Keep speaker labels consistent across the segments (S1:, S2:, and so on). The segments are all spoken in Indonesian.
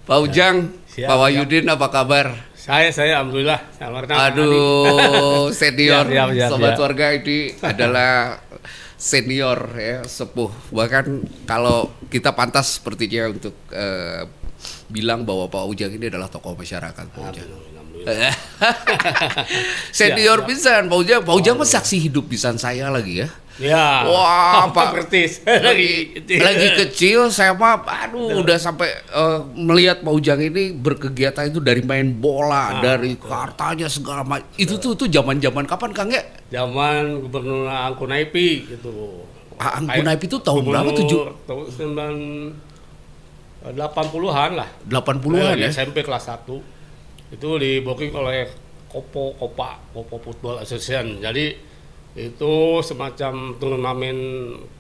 S1: Pak Ujang,
S2: Siap,
S1: Pak Wahyudin apa kabar?
S2: Saya alhamdulillah.
S1: Aduh, senior
S2: Siap.
S1: sobat warga ini adalah senior ya, sepuh. Bahkan kalau kita pantas sepertinya untuk bilang bahwa Pak Ujang ini adalah tokoh masyarakat, Pak Ujang. Senior pisan, Pak Ujang mah saksi hidup pisan saya lagi ya.
S2: Ya.
S1: Wah, Pak
S2: Pertis.
S1: lagi kecil saya mah aduh udah sampai melihat Pak Ujang ini berkegiatan itu dari main bola, dari kartanya segala macam. Itu tuh zaman-zaman kapan Kang ya?
S2: Zaman Gubernur Angku Naipi gitu.
S1: Angku Naipi itu tahun berapa?
S2: Tahun 80-an lah.
S1: 80-an ya?
S2: SMP kelas 1. Itu dibooking oleh Kopo Football Association. Jadi itu semacam turnamen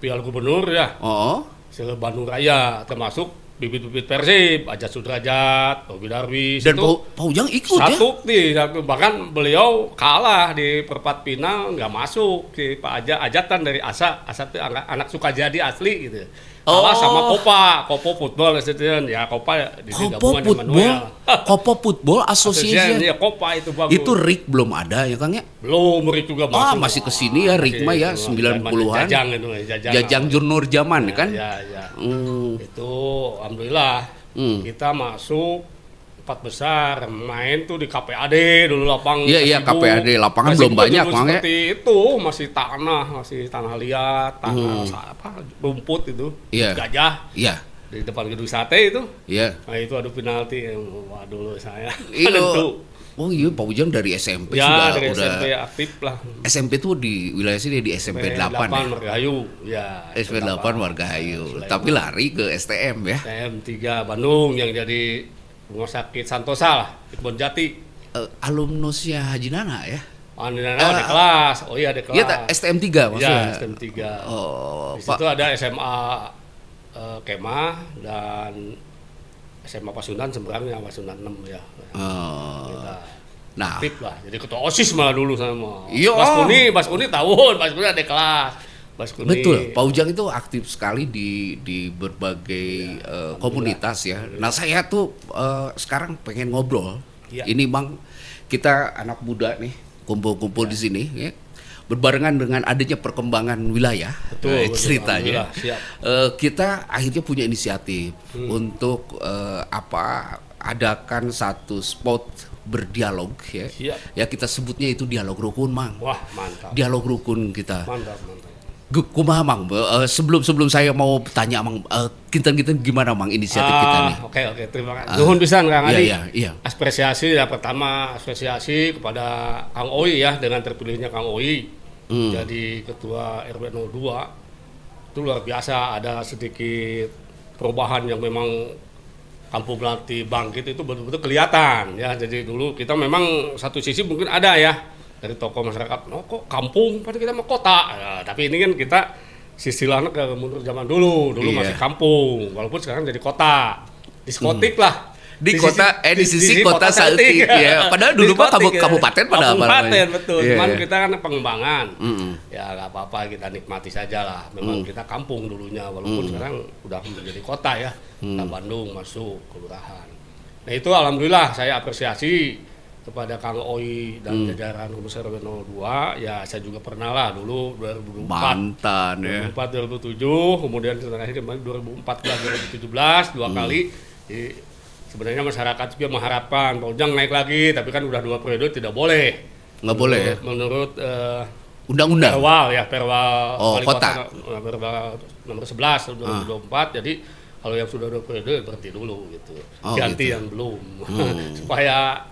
S2: Piala Gubernur ya.
S1: Oh.
S2: Se-Bandung Raya, termasuk bibit-bibit Persib, Ajat Sudrajat, Robi Darwis.
S1: Dan Pak Ujang ikut
S2: satu bahkan beliau kalah di perempat final, nggak masuk si Pak Ajatan dari Asa itu anak Sukajadi asli gitu. Kalah sama Kopo Football Association ya,
S1: Kopo Football Association.
S2: Ya, Kopa itu bagus.
S1: Itu RIK belum ada ya Kang ya?
S2: Belum, RIK juga masuk.
S1: Masih kesini ya RIK mah ya 90-an. Jajang Jurnur Zaman kan?
S2: Ya. Itu alhamdulillah kita masuk 4 besar, main tuh di KPAD dulu lapang.
S1: Iya KPAD, lapangan belum banyak Kang ya.
S2: Seperti itu masih tanah liat, rumput itu.
S1: Iya.
S2: Gajah.
S1: Iya.
S2: Di depan gedung sate itu.
S1: Iya.
S2: Nah itu adu penalti, wah dulu saya.
S1: Itu. Oh iya, Pak Ujang dari SMP
S2: ya,
S1: sudah
S2: dari SMP aktif lah.
S1: SMP tuh di wilayah sini di SMP 8 ya.
S2: Margahayu. Ya.
S1: SMP 8 Margahayu. Tapi lari ke STM ya.
S2: STM 3 Bandung yang jadi rumah sakit Santosa lah, di Kebon Jati.
S1: Alumnusnya Haji Nana ya?
S2: Ada kelas. Oh iya ada kelas.
S1: Iya, STM 3 maksudnya.
S2: Iya, STM 3.
S1: Oh,
S2: di situ ada SMA Kemah dan SMA Pasundan sebenarnya Pasundan 6 ya.
S1: Nah,
S2: aktif lah. Jadi ketua OSIS malah dulu sama.
S1: Iya.
S2: Mas Kuni tahun, Mas Kuni ada kelas.
S1: Betul, Pak Ujang itu aktif sekali di berbagai komunitas ya. Nah saya tuh sekarang pengen ngobrol. Ini Bang, kita anak muda nih kumpul-kumpul di sini ya. Berbarengan dengan adanya perkembangan wilayah, ceritanya. Kita akhirnya punya inisiatif untuk adakan satu spot berdialog ya. Ya kita sebutnya itu dialog rukun, Mang.
S2: Wah, mantap.
S1: Dialog rukun kita.
S2: Mantap.
S1: Kumaha Mang, sebelum saya mau tanya Mang, kinten gimana Mang inisiatif kita nih?
S2: Oke, terima kasih. Nuhun pisan Kang Adi.
S1: Iya.
S2: Apresiasi pertama kepada Kang Oi ya, dengan terpilihnya Kang Oi jadi ketua RW 02. Itu luar biasa, ada sedikit perubahan yang memang Kampung Melati bangkit itu betul-betul kelihatan ya. Jadi dulu kita memang satu sisi mungkin ada ya dari tokoh masyarakat, kok kampung, padahal kita mau kota. Ya, tapi ini kan kita istilahnya ke mundur zaman dulu masih kampung, walaupun sekarang jadi kota, diskotik lah.
S1: Di sisi kota Saltik ya. Padahal dulu mah kabupaten pada
S2: kabupaten betul. Cuman kita kan pengembangan. Ya nggak apa-apa, kita nikmati saja lah. Memang kita kampung dulunya, walaupun sekarang udah menjadi kota ya. Kita Bandung masuk kelurahan. Nah itu alhamdulillah saya apresiasi kepada Kang Oi dan jajaran Komisar RW 02. Ya saya juga pernah lah dulu 2004
S1: mantan ya
S2: 2007 kemudian terakhir 2014 2017 dua kali. Sebenarnya masyarakat juga mengharapkan Pak Ujang naik lagi, tapi kan udah 2 periode tidak boleh.
S1: Nggak boleh ya?
S2: Menurut
S1: undang-undang
S2: Perwal
S1: kota
S2: Perwal nomor 11 2024. Jadi kalau yang sudah 2 periode berhenti dulu gitu. Ganti gitu. Yang belum. Supaya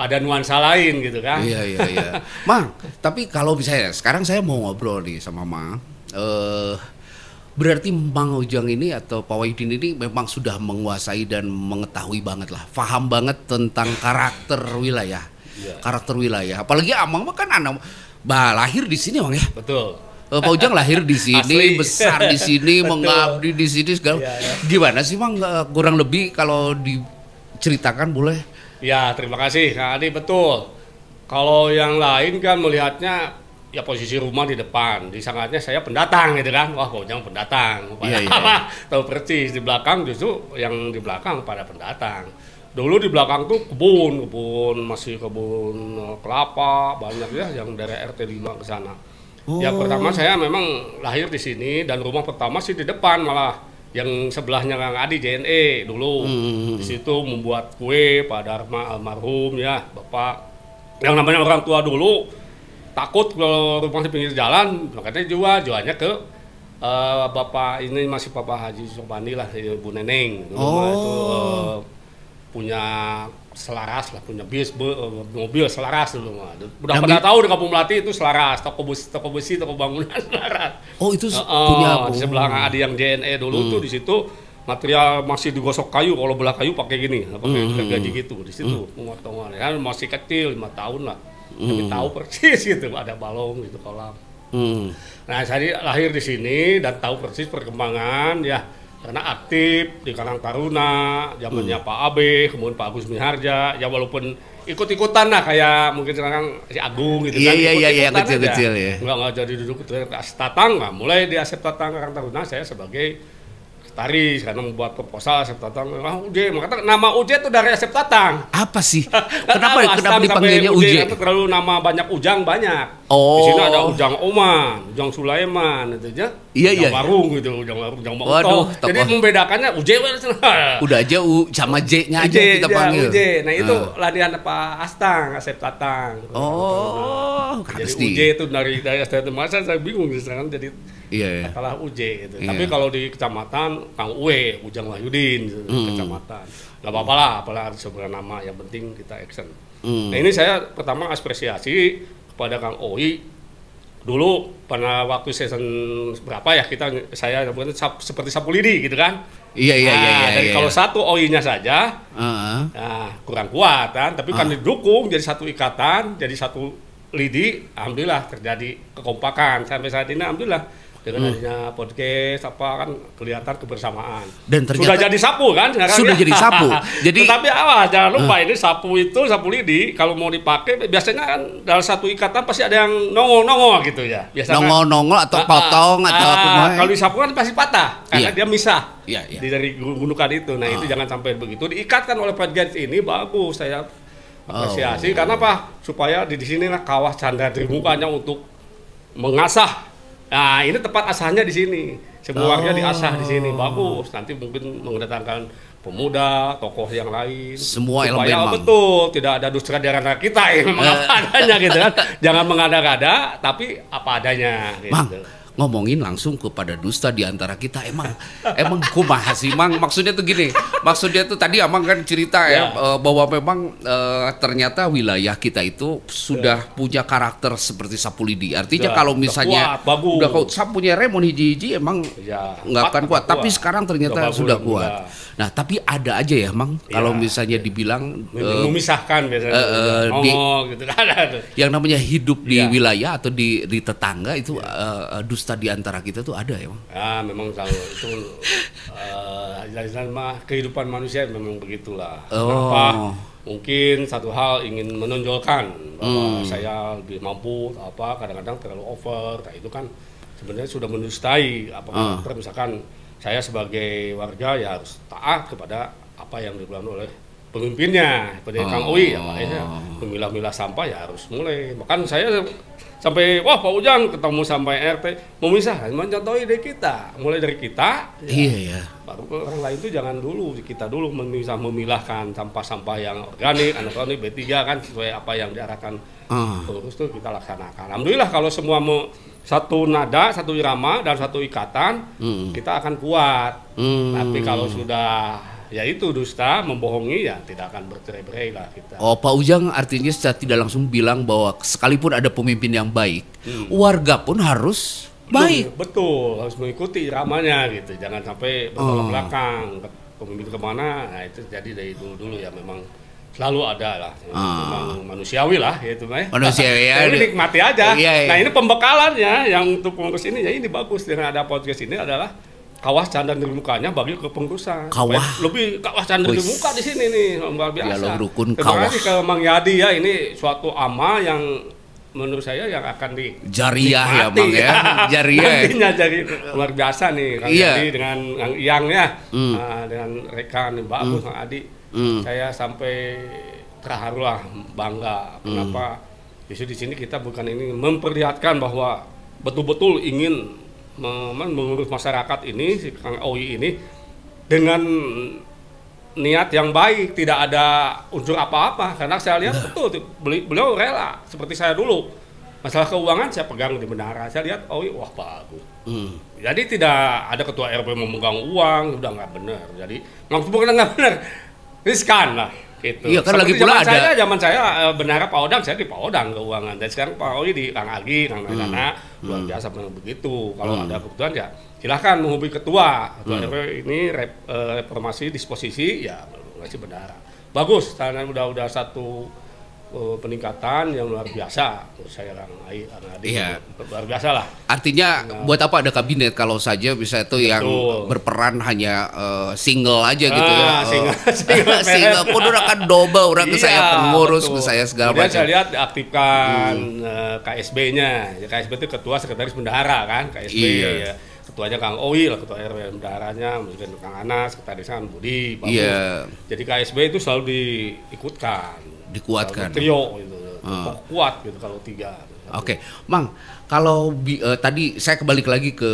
S2: ada nuansa lain gitu kan.
S1: Iya. Mang, tapi kalau misalnya sekarang saya mau ngobrol nih sama Mang, berarti Mang Ujang ini atau Pak Wahyudin ini memang sudah menguasai dan mengetahui banget lah, paham banget tentang karakter wilayah. Karakter wilayah. Apalagi Amang mah kan lahir di sini Mang ya.
S2: Betul.
S1: Pak Ujang lahir di sini, besar di sini, mengabdi di sini segala. Gimana sih Mang, kurang lebih kalau diceritakan boleh?
S2: Ya, terima kasih Kak Adi, betul. Kalau yang lain kan melihatnya ya posisi rumah di depan, disangkanya saya pendatang gitu kan, wah Pak Ujang pendatang, apa tahu persis di belakang justru yang di belakang pada pendatang. Dulu di belakang tuh kebun masih kebun kelapa banyak ya yang dari RT 5 ke sana. Ya pertama saya memang lahir di sini dan rumah pertama sih di depan malah yang sebelahnya Kang Adi JNE dulu. Di situ membuat kue pada almarhum ya Bapak yang namanya orang tua dulu takut kalau rumah di pinggir jalan, makanya jualnya ke Bapak ini masih Bapak Haji Sobandi lah, Bu Neneng. Itu punya Selaras lah, punya bis, mobil Selaras dulu mah. Udah pada tahu di Kampung Melati itu Selaras, toko besi, toko bangunan Selaras.
S1: Oh itu punya
S2: di sebelah ada yang JNE dulu tuh di situ material masih digosok kayu, kalau belah kayu pakai gini, pakai gaji gitu di situ. Pemotongan ya masih kecil 5 tahun lah. Tapi tahu persis gitu ada balong gitu kolam. Nah saya lahir di sini dan tahu persis perkembangan ya karena aktif di Karang Taruna zamannya Pak Abe, kemudian Pak Agus Miharja ya walaupun ikut-ikutan lah kayak mungkin sekarang si Agung gitu kan.
S1: Iya kecil-kecil ya.
S2: Nggak jadi duduk di Asep Tatang, nggak mulai di Asep Tatang Karang Taruna saya sebagai Taris karena membuat proposal Asep Tatang, Uje, makanya nama Uje itu dari Asep Tatang.
S1: Apa sih? Kenapa dipanggilnya Uje?
S2: Itu terlalu nama banyak Ujang banyak. Di sini ada Ujang Oman, Ujang Sulaiman, itu aja.
S1: Iya.
S2: Warung gitu, Ujang
S1: Waduh,
S2: jadi membedakannya Uje.
S1: Udah aja sama J-nya aja kita panggil.
S2: Uje. Nah itu latihan Pak Astang, Asep Tatang. Jadi Uje itu dari Asep Tatang, masa saya bingung sekarang jadi.
S1: Iya.
S2: Kalah UJ gitu. Tapi kalau di kecamatan Kang Uwe, Ujang Wahyudin gitu, kecamatan. Gak apa-apa lah, apalah sebenarnya nama, yang penting kita action. Nah ini saya pertama apresiasi kepada Kang Oi. Dulu pada waktu season berapa ya saya seperti sapu lidi gitu kan.
S1: Iya.
S2: Dari kalau satu Oi-nya saja, nah, kurang kuat kan. Tapi kan didukung jadi satu ikatan, jadi satu lidi, alhamdulillah terjadi kekompakan sampai saat ini alhamdulillah. Dengan adanya podcast apa kan kelihatan kebersamaan.
S1: Dan ternyata
S2: sudah jadi sapu kan sekarang
S1: sudah
S2: ya?
S1: Jadi sapu. Jadi
S2: tapi jangan lupa ini sapu lidi kalau mau dipakai biasanya kan dalam satu ikatan pasti ada yang nongol gitu ya. Biasanya
S1: nongol atau potong atau
S2: kalau disapu kan pasti patah karena dia misah.
S1: Iya.
S2: Dari gundukan itu. Nah, itu jangan sampai begitu. Diikatkan oleh podcast ini bagus saya apresiasi karena apa? Supaya di sinilah kawah canda di mukanya untuk mengasah. Nah, ini tempat asahnya di sini. Semua warga diasah di sini. Bagus. Nanti mungkin mendatangkan pemuda, tokoh yang lain.
S1: Semua
S2: supaya
S1: elemen.
S2: Betul, tidak ada dusta di antara kita yang memang apa adanya gitu kan. Jangan mengada-gada, tapi apa adanya gitu.
S1: Mang, ngomongin langsung kepada dusta di antara kita emang kumaha sih Mang, maksudnya tuh gini, maksudnya tuh tadi Amang kan cerita bahwa memang ternyata wilayah kita itu sudah punya karakter seperti sapu lidi, artinya kalau misalnya udah kau sapunya remon hiji-hiji emang nggak akan kuat, tapi sekarang ternyata sudah kuat. Nah tapi ada aja ya Mang, kalau misalnya dibilang
S2: memisahkan biasanya gitu kan,
S1: yang namanya hidup di wilayah atau di tetangga itu dusta di antara kita tuh ada ya Bang?
S2: Ya memang kalau itu kehidupan manusia memang begitulah. Kenapa? Mungkin satu hal ingin menonjolkan bahwa saya lebih mampu apa kadang-kadang terlalu over. Nah itu kan sebenarnya sudah mendustai apa misalkan saya sebagai warga ya harus taat kepada apa yang dilakukan oleh pemimpinnya, seperti Kang Oi ya Pak ya, memilah-milah sampah ya harus mulai. Bahkan saya sampai Pak Ujang ketemu sampai RT memisah, mencontohi dari kita, mulai dari kita.
S1: Iya.
S2: Baru orang lain itu jangan dulu, kita dulu memilahkan sampah-sampah yang organik, anorganik, B3 kan sesuai apa yang diarahkan terus tuh kita laksanakan. Alhamdulillah kalau semua satu nada, satu irama dan satu ikatan, kita akan kuat. Tapi kalau sudah ya itu dusta, membohongi ya tidak akan bercerai-berai lah kita.
S1: Oh Pak Ujang artinya secara tidak langsung bilang bahwa sekalipun ada pemimpin yang baik, warga pun harus baik.
S2: Betul, harus mengikuti iramanya gitu, jangan sampai bertolak belakang. Pemimpin kemana, nah itu jadi dari dulu-dulu ya memang selalu ada lah, memang manusiawi lah gitu
S1: manusiawi ya.
S2: Ini nikmati aja.
S1: Iya.
S2: Nah ini pembekalannya yang untuk pengurus ini ya ini bagus dengan ada podcast ini adalah kawah canda di mukanya bagi kepengurusan. Lebih kawah canda di muka di sini nih luar biasa.
S1: Dialog rukun
S2: terima kasih ke Mang Yadi ya, ini suatu ama yang menurut saya yang akan di
S1: Jariah ya Bang ya. Jariah.
S2: Nantinya jadi luar biasa nih Kang Adi dengan Kang Iyang ya. Dengan rekan Mbak Agus, Kang Adi. Saya sampai terharu lah, bangga. Kenapa? Justru di sini kita bukan ini memperlihatkan bahwa betul-betul ingin mengurus masyarakat ini, si Kang Owi ini dengan niat yang baik, tidak ada unsur apa-apa. Karena saya lihat betul beliau rela seperti saya dulu. Masalah keuangan saya pegang di bendahara. Saya lihat Owi, wah bagus. Jadi tidak ada ketua RW memegang uang, udah nggak benar. Jadi bukan nggak benar, riskan lah. Gitu.
S1: Iya kan lagi pula ada.
S2: Zaman saya bendahara Pak Odang, saya di Pak Odang keuangan. Dan sekarang Pak Owi di Kang Agi, Kang Nana, luar biasa memang begitu. Kalau ada kebutuhan ya silahkan menghubungi ketua RW ini reformasi disposisi ya masih bendahara. Bagus, karena udah satu peningkatan yang luar biasa menurut saya Kang Adi.
S1: Iya.
S2: Luar biasa lah.
S1: Artinya buat apa ada kabinet kalau saja bisa itu yang berperan hanya single aja gitu ya. Single pun akan double orang ke saya pengurus ke saya segala macam.
S2: Saya lihat diaktifkan KSB-nya. Ya, KSB itu ketua sekretaris bendahara kan, KSB ya. Ketuanya Kang Owi lah, ketua RW bendaharanya, mungkin Kang Anas, sekretarisnya Kang Budi, Jadi KSB itu selalu dikuatkan trio gitu, kuat gitu kalau 3.
S1: Oke, Mang, kalau tadi saya kembali lagi ke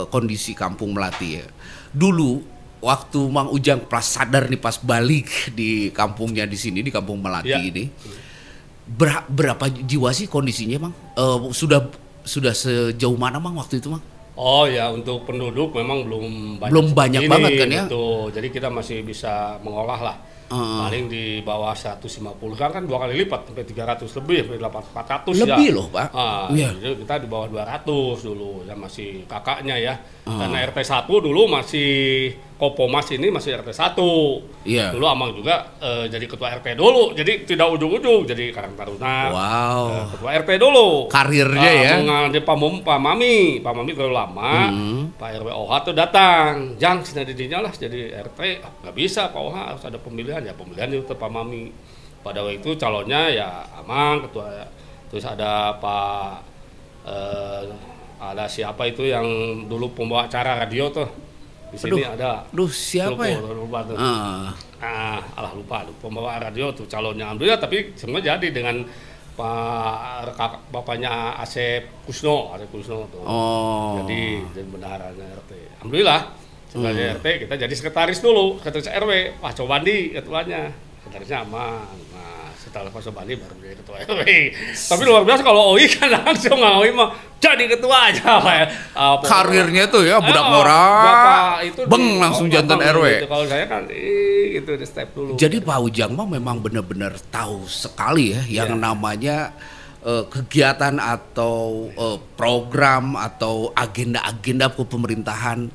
S1: kondisi Kampung Melati ya. Dulu waktu Mang Ujang pas sadar nih pas balik di kampungnya di sini di Kampung Melati ini, berapa jiwa sih kondisinya Mang? Sudah sejauh mana Mang waktu itu Mang?
S2: Oh ya, untuk penduduk memang belum
S1: banyak banget kan ya?
S2: Betul. Jadi kita masih bisa mengolah lah. Paling di bawah 150 kan 2 kali lipat sampai 300 lebih, sampai 400
S1: lebih loh Pak.
S2: Jadi kita di bawah 200 dulu ya, masih kakaknya ya. Karena RT 1 dulu masih Kopomas ini masih RT 1. Dulu Amang juga jadi ketua RT dulu. Jadi tidak ujung-ujung jadi Karang Taruna. Ketua RT dulu.
S1: Karirnya ya.
S2: Mengalami Pak Mami terlalu lama. Pak RW OH tuh datang. Jang sini didinya lah jadi RT. Nggak bisa Pak OH, harus ada pemilihan. Ya pemilihan itu Pak Mami. Pada waktu itu calonnya ya Amang ketua. Terus ada Pak ada siapa itu yang dulu pembawa acara radio tuh. Di sini ada.
S1: Siapa ya?
S2: Lupa tuh. Lupa. Pembawa radio tuh calonnya. Alhamdulillah, tapi semua jadi dengan bapaknya Asep Kusno tuh. Jadi bendaharanya RT. Alhamdulillah, sebagai RT kita jadi sekretaris dulu, sekretaris RW. Pak Sobandi ketuanya, sekretarisnya aman. Nah, setelah Pak Sobandi baru jadi ketua RW. Tapi luar biasa kalau OI kan langsung OI mah jadi ketua aja Pak ya.
S1: Karirnya tuh ya budak orang. Beng langsung jantan RW.
S2: Gitu. Kalau saya kan itu di step dulu.
S1: Jadi Pak Ujang mah memang benar-benar tahu sekali ya yang namanya kegiatan atau program atau agenda-agenda pemerintahan.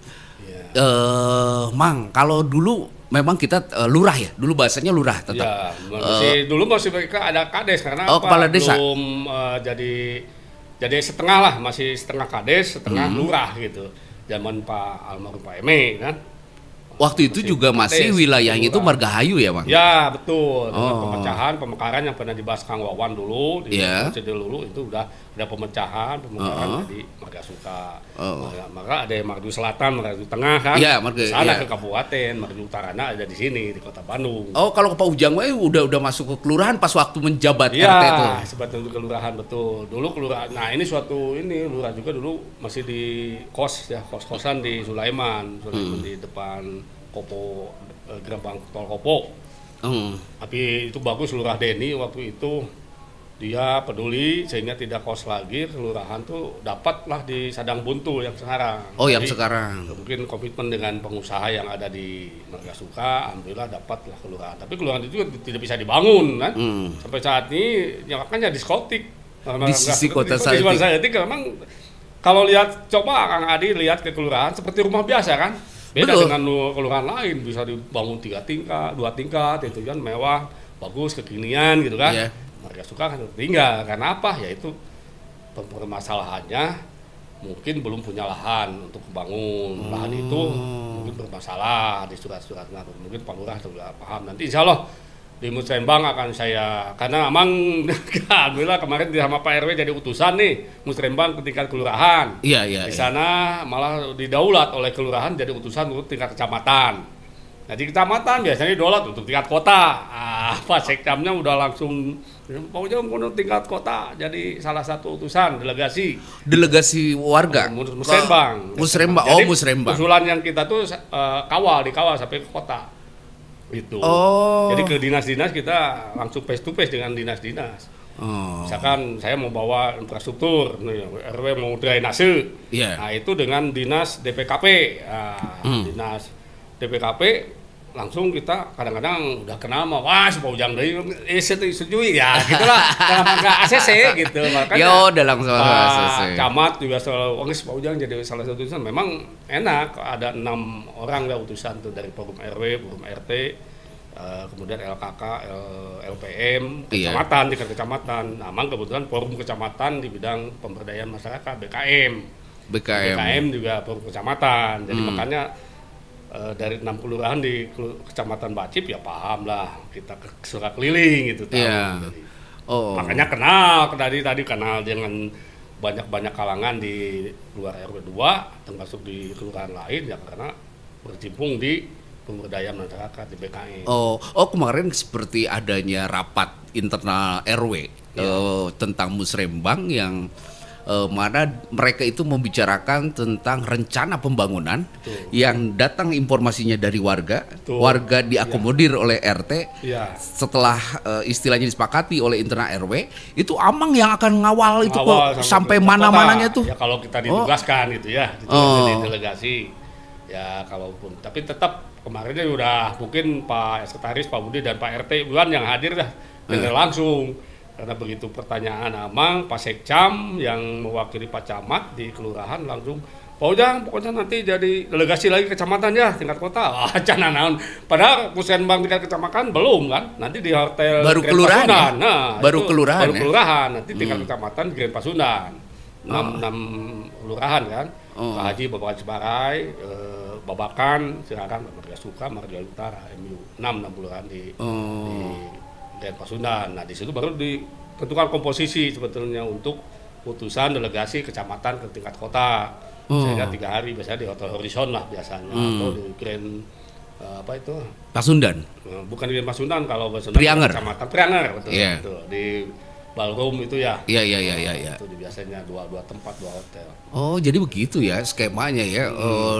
S1: Mang, kalau dulu memang kita lurah ya, dulu bahasanya lurah tetap.
S2: Dulu masih mereka ada kades karena
S1: kepala desa.
S2: Belum jadi setengah lah, masih setengah kades, setengah lurah gitu. Zaman Pak almarhum Pak Eme kan.
S1: Waktu itu juga masih wilayahnya itu Margahayu ya Bang?
S2: Ya betul, dengan pemecahan, pemekaran yang pernah dibahas Kang Wawan dulu, di dulu itu udah ada pemecahan, pemekaran jadi Marga Suka. Maka ada yang Marga Selatan, Marga Tengah kan, sana ke Kabupaten, Marga Utarana ada di sini, di Kota Bandung.
S1: Kalau ke Pak Ujang udah masuk ke kelurahan pas waktu menjabat RT itu?
S2: Iya, sebatas kelurahan betul. Dulu kelurahan, nah ini lurah juga dulu masih di kos-kosan di Sulaiman di depan Kopo, gerbang tol Kopo. Tapi itu bagus Lurah Deni waktu itu dia peduli sehingga tidak kos lagi, kelurahan tuh dapatlah di Sadang Buntu yang sekarang.
S1: Yang sekarang.
S2: Mungkin komitmen dengan pengusaha yang ada di Marga Suka, alhamdulillah dapatlah kelurahan. Tapi kelurahan itu tidak bisa dibangun kan. Sampai saat ini nyatakannya diskotik.
S1: Di sisi kota
S2: Sayatik memang kalau lihat coba Kang Adi lihat ke kelurahan seperti rumah biasa kan. Beda dengan kelurahan lain, bisa dibangun 3 tingkat, 2 tingkat, itu kan mewah, bagus, kekinian gitu kan. Marga Suka kan tinggal, karena apa? Yaitu permasalahannya mungkin belum punya lahan untuk membangun. Lahan itu mungkin bermasalah di surat-suratnya, mungkin Pak Lurah sudah paham. Nanti insya Allah di Musrembang akan saya, karena memang alhamdulillah kemarin sama Pak RW jadi utusan nih Musrembang ke tingkat kelurahan.
S1: Iya.
S2: Di sana malah didaulat oleh kelurahan jadi utusan untuk tingkat kecamatan. Nah di kecamatan biasanya daulat untuk tingkat kota. Pak Sekcamnya udah langsung Pak Ujang untuk tingkat kota jadi salah satu utusan delegasi.
S1: Delegasi warga.
S2: Musrembang.
S1: Musrembang.
S2: Jadi,
S1: Musrembang.
S2: usulan yang kita tuh dikawal sampai ke kota. Gitu. Jadi ke dinas-dinas kita langsung face to face dengan dinas-dinas. Misalkan saya mau bawa infrastruktur, RW mau drainase, nah itu dengan dinas DPKP, dinas DPKP langsung kita kadang-kadang udah kenal mah, wah Pak Ujang dari setujui ya, gitulah, dalam angka ACC gitu, makanya
S1: dalam ACC.
S2: Camat juga selalu, Pak Ujang jadi salah satu utusan, memang enak, ada 6 orang lah utusan tuh dari forum RW, forum RT, kemudian LKK, LPM, kecamatan, tingkat kecamatan. Nah, memang kebetulan forum kecamatan di bidang pemberdayaan masyarakat, BKM juga forum kecamatan. Jadi makanya dari 60 kelurahan di kecamatan Bacip ya paham lah, kita suka keliling gitu. Makanya kenal, tadi kenal dengan banyak kalangan di luar RW 2, termasuk di kelurahan lain ya karena bercimpung di pemberdayaan masyarakat di BKM.
S1: Kemarin seperti adanya rapat internal RW tentang Musrembang yang mana mereka itu membicarakan tentang rencana pembangunan. Yang datang informasinya dari warga, warga diakomodir oleh RT. Setelah istilahnya disepakati oleh internal RW, itu Amang yang akan ngawal itu kok sampai mana-mananya tuh.
S2: Ya kalau kita ditugaskan gitu ya, di delegasi. Ya kalaupun, tapi tetap kemarinnya udah mungkin Pak Sekretaris, Pak Budi dan Pak RT bulan yang hadir dah langsung, karena begitu pertanyaan Amang, Pak Sekcam yang mewakili Pak Camat di kelurahan langsung, Pak Ujang pokoknya nanti jadi delegasi lagi kecamatan ya tingkat kota. Naon. Padahal Musrembang tingkat kecamatan belum kan, nanti di hotel
S1: baru kelurahan ya?
S2: Baru kelurahan nanti tingkat kecamatan Grand Pasundan. 6 kelurahan kan, Pak Haji, Babakan Ciparai, Babakan, Sirakan, Marga Suka, Marga Utara, MU, 6 kelurahan di Grand Pasundan. Nah di situ baru ditentukan komposisi sebetulnya untuk putusan delegasi kecamatan ke tingkat kota. Sehingga 3 hari biasanya di Hotel Horizon lah biasanya, atau di Grand
S1: Pasundan.
S2: Bukan di Grand Pasundan, kalau Pasundan kecamatan Prianger, betul. Di ballroom itu ya.
S1: Iya.
S2: Itu biasanya dua tempat, 2 hotel.
S1: Jadi begitu ya skemanya ya.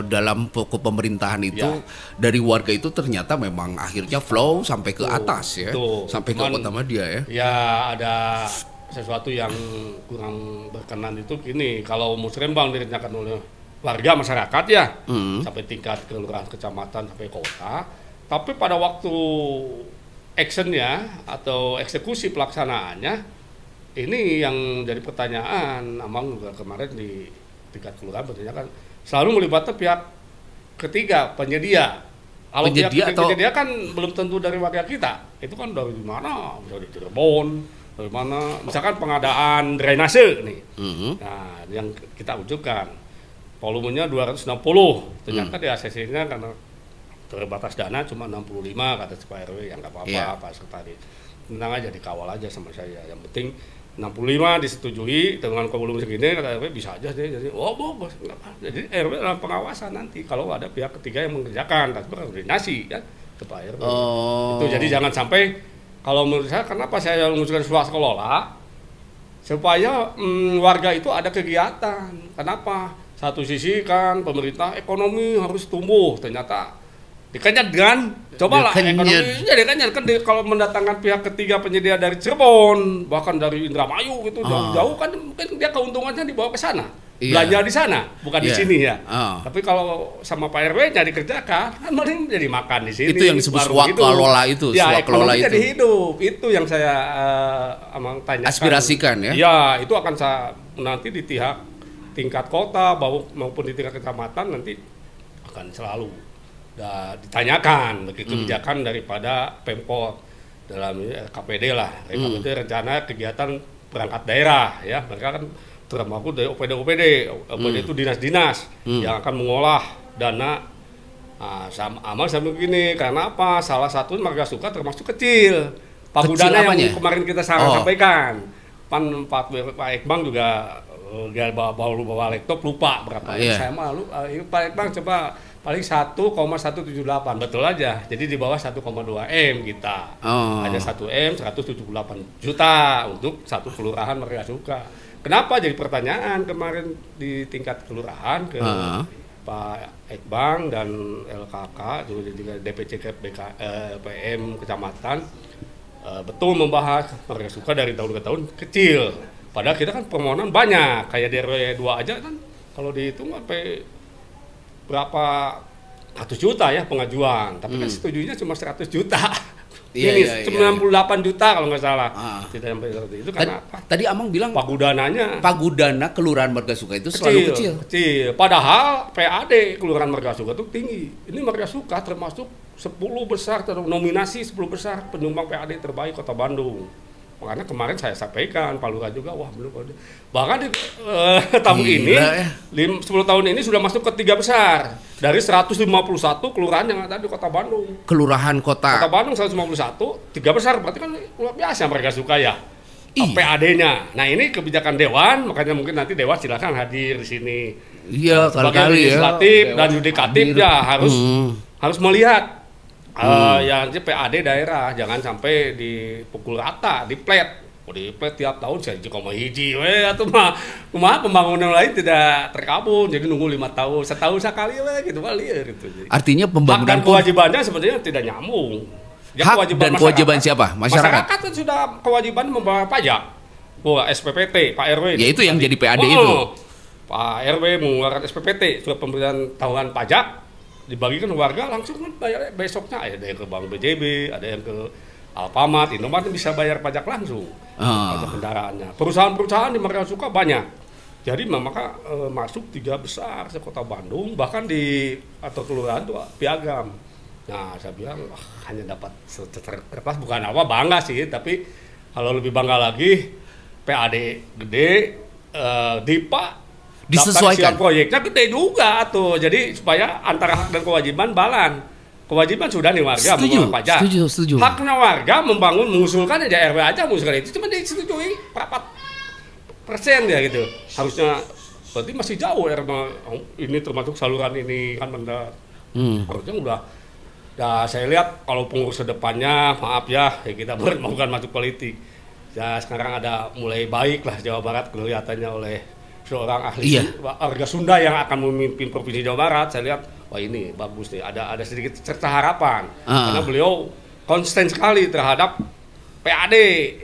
S1: Dalam pokok pemerintahan itu dari warga itu ternyata memang akhirnya flow sampai ke atas ya. Sampai ke Kota Madia ya.
S2: Ya ada sesuatu yang kurang berkenan itu gini, kalau Musrembang direncanakan oleh warga masyarakat ya, sampai tingkat kelurahan, kecamatan, sampai kota. Tapi pada waktu actionnya atau eksekusi pelaksanaannya, ini yang jadi pertanyaan. Amang juga kemarin di tingkat kelurahan bertanya kan selalu melibatkan pihak ketiga, penyedia. Kalau pihak penyedia kan belum tentu dari warga kita. Itu kan dari mana? Bisa dari Cirebon, dari mana? Misalkan pengadaan drainase nih. Nah, yang kita wujudkan volumenya 260. Ternyata di ACC-nya karena terbatas dana cuma 65 kata Pak RW, yang nggak apa-apa Pak Sekretaris. Tenang aja, dikawal aja sama saya. Yang penting 65 disetujui dengan volume segini, kata RW bisa aja deh. Jadi bos, nggak apa. Jadi RW dalam pengawasan nanti kalau ada pihak ketiga yang mengerjakan, tapi koordinasi ya ke Pak RW. Itu jadi jangan sampai, kalau menurut saya kenapa saya mengusulkan swaskelola supaya warga itu ada kegiatan. Kenapa? Satu sisi kan pemerintah ekonomi harus tumbuh, ternyata dikenyat kan, coba lah ekonomi jadi dikenyat kan kalau mendatangkan pihak ketiga penyedia dari Cirebon, bahkan dari Indramayu gitu jauh-jauh kan mungkin dia keuntungannya dibawa ke sana, belanja di sana bukan di sini ya. Tapi kalau sama Pak RW-nya dikerjakan kan mending jadi makan di sini.
S1: Itu yang disebut swaklola itu,
S2: swaklola itu. Jadi hidup itu yang saya tanyakan.
S1: Aspirasikan ya.
S2: Ya itu akan saya nanti di tingkat kota maupun di tingkat kecamatan nanti akan selalu ditanyakan kebijakan daripada Pemkot dalam KPD lah. KPD rencana kegiatan perangkat daerah ya. Mereka kan termasuk dari OPD itu dinas-dinas yang akan mengolah dana Nah, Amal sampai begini, karena apa? Salah satu Marga Suka termasuk kecil. Pagudana yang kemarin kita sampaikan. Pak Ekbang juga bawa laptop lupa berapa. Saya malu, Pak Ekbang coba paling 1,178, betul aja. Jadi di bawah 1,2 M kita. Hanya 1 M 178 juta untuk satu kelurahan Marga Suka. Kenapa jadi pertanyaan kemarin di tingkat kelurahan ke Pak Ekbang dan LKK juga DPC PM kecamatan betul membahas Marga Suka dari tahun ke tahun kecil. Padahal kita kan permohonan banyak, kayak di RW 2 aja kan kalau dihitung sampai berapa ratus juta ya pengajuan, tapi kan setujunya cuma 100 juta. Ini 98 juta kalau nggak salah. Tidak sampai seperti itu karena apa?
S1: Tadi Amang bilang Pagudana Kelurahan Marga Suka itu selalu kecil.
S2: Padahal PAD Kelurahan Marga Suka itu tinggi. Ini Marga Suka termasuk 10 besar, nominasi 10 besar penyumbang PAD terbaik Kota Bandung. Makanya kemarin saya sampaikan, Pak Lurah juga, wah belum. Bahkan di tahun ini, 10 tahun ini sudah masuk ke 3 besar. Dari 151 kelurahan yang ada di Kota Bandung.
S1: Kelurahan Kota
S2: Bandung 151, 3 besar, berarti kan luar biasa Marga Suka ya. PAD-nya. Nah ini kebijakan Dewan, makanya mungkin nanti Dewan silakan hadir di sini.
S1: Iya, kali-kali ya.
S2: Legislatif dan yudikatif ya harus melihat. Yang PAD daerah jangan sampai dipukul rata, diplet tiap tahun saya hiji atau mah pembangunan lain tidak terkabul, jadi nunggu 5 tahun, setahun sekali gitu kali ya gitu.
S1: Artinya pembangunan
S2: hak dan kewajibannya sebenarnya tidak nyambung.
S1: Hak dan kewajiban siapa? Masyarakat
S2: kan sudah kewajiban membayar pajak. SPPT, Pak RW.
S1: Ya itu yang jadi PAD itu.
S2: Pak RW mengeluarkan SPPT, surat pemberian tahunan pajak. Dibagikan ke warga langsung kan bayar besoknya, ada yang ke Bank BJB, ada yang ke Alfamart, Indomaret bisa bayar pajak langsung pajak kendaraannya. Perusahaan-perusahaan di Marga Suka banyak, jadi maka masuk 3 besar se Kota Bandung, bahkan di atau kelurahan itu piagam. Nah saya bilang hanya dapat kertas bukan apa bangga sih, tapi kalau lebih bangga lagi PAD gede, DIPA
S1: disesuaikan
S2: proyeknya gede juga tuh, jadi supaya antara hak dan kewajiban balan. Kewajiban sudah nih warga membayar pajak.
S1: Setuju.
S2: Haknya warga mengusulkan aja RW aja mengusulkan itu cuma disetujui berapa persen ya gitu. Harusnya berarti masih jauh RW ini termasuk saluran ini kan benar. Harusnya udah. Ya saya lihat kalau pengurus kedepannya maaf ya kita bukan masuk politik. Ya sekarang ada mulai baik lah Jawa Barat kelihatannya oleh seorang ahli warga Sunda yang akan memimpin Provinsi Jawa Barat. Saya lihat, wah ini bagus nih, ada sedikit cerita harapan. Karena beliau konsisten sekali terhadap PAD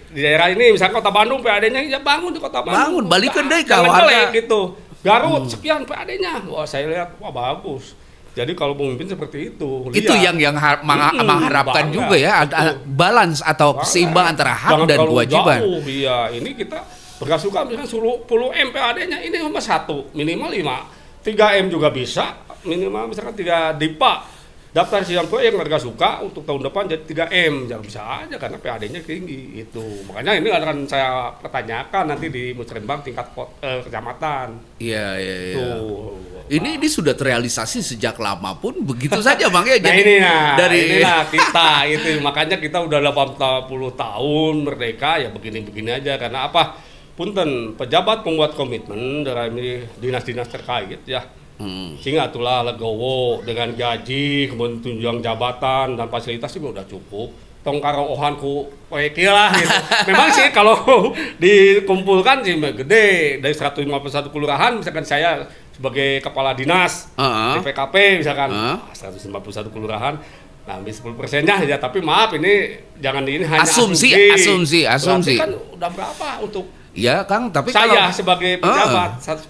S2: di daerah ini. Misalnya Kota Bandung, PAD-nya ya bangun di Kota Bandung.
S1: Balikan deh
S2: kawan gitu. Garut sekian PAD-nya. Wah saya lihat, wah bagus. Jadi kalau pemimpin seperti itu,
S1: itu yang mengharapkan juga ya, ada balance atau keseimbangan antara hak dan kewajiban.
S2: Iya, ini kita Marga Suka misalkan 10 M PAD-nya ini cuma 1, minimal 5. 3 M juga bisa, minimal misalkan 3 DIPA. Daftar siang proyek Marga Suka untuk tahun depan jadi 3 M, jangan bisa aja karena PAD-nya tinggi itu. Makanya ini akan saya pertanyakan nanti di Musrenbang tingkat kecamatan.
S1: Iya. Ini sudah terrealisasi sejak lama pun begitu saja Bang ya.
S2: Jadi inilah kita itu makanya kita udah 80 tahun merdeka ya begini-begini aja karena apa? Punten pejabat pembuat komitmen dari dinas-dinas terkait ya sehingga itulah legowo dengan gaji kemudian tunjangan jabatan dan fasilitas itu udah cukup tongkaro ohanku lah gitu. Memang sih kalau dikumpulkan sih gede dari 151 kelurahan misalkan saya sebagai kepala dinas PKP misalkan 151 kelurahan nah ambil 10%-nya ya tapi maaf ini jangan ini hanya
S1: asumsi.
S2: Berarti kan udah berapa untuk
S1: ya Kang, tapi
S2: saya sebagai pejabat 1%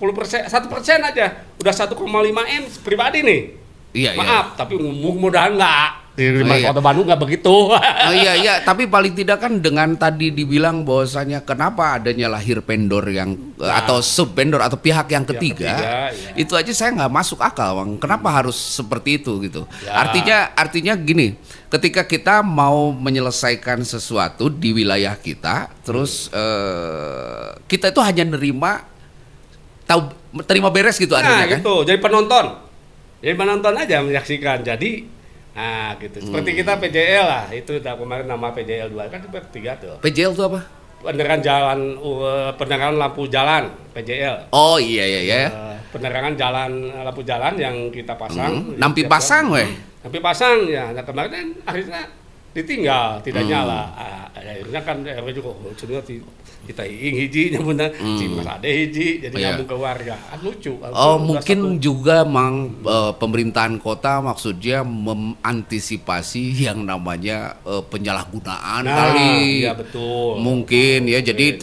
S2: aja udah 1,5 M pribadi nih. Maaf, tapi mudah-mudahan enggak. Di Kota Bandung nggak begitu.
S1: Iya, tapi paling tidak kan dengan tadi dibilang bahwasanya kenapa adanya lahir vendor yang atau sub vendor atau pihak yang ketiga, itu aja saya nggak masuk akal, Bang. Kenapa harus seperti itu gitu? Artinya gini, ketika kita mau menyelesaikan sesuatu di wilayah kita, terus kita itu hanya terima beres gitu artinya kan?
S2: Gitu, jadi penonton. Jadi menonton aja, menyaksikan. Jadi, nah gitu. Seperti kita PJL lah, itu kemarin nama PJL 2 kan bertiga tuh.
S1: PJL itu apa?
S2: Penerangan jalan, penerangan lampu jalan, PJL.
S1: Oh iya.
S2: Penerangan jalan, lampu jalan yang kita pasang.
S1: Nampi pasang weh.
S2: Nampi pasang ya. Nah kemarin kan akhirnya ditinggal, tidak nyala. Akhirnya kan RW juga sudah kita hiji nyambung Mas Ade hiji, jadi nyambung ke warga. Lucu.
S1: Mungkin juga pemerintahan kota maksudnya mengantisipasi yang namanya penyalahgunaan kali.
S2: Iya betul.
S1: Mungkin ya, jadi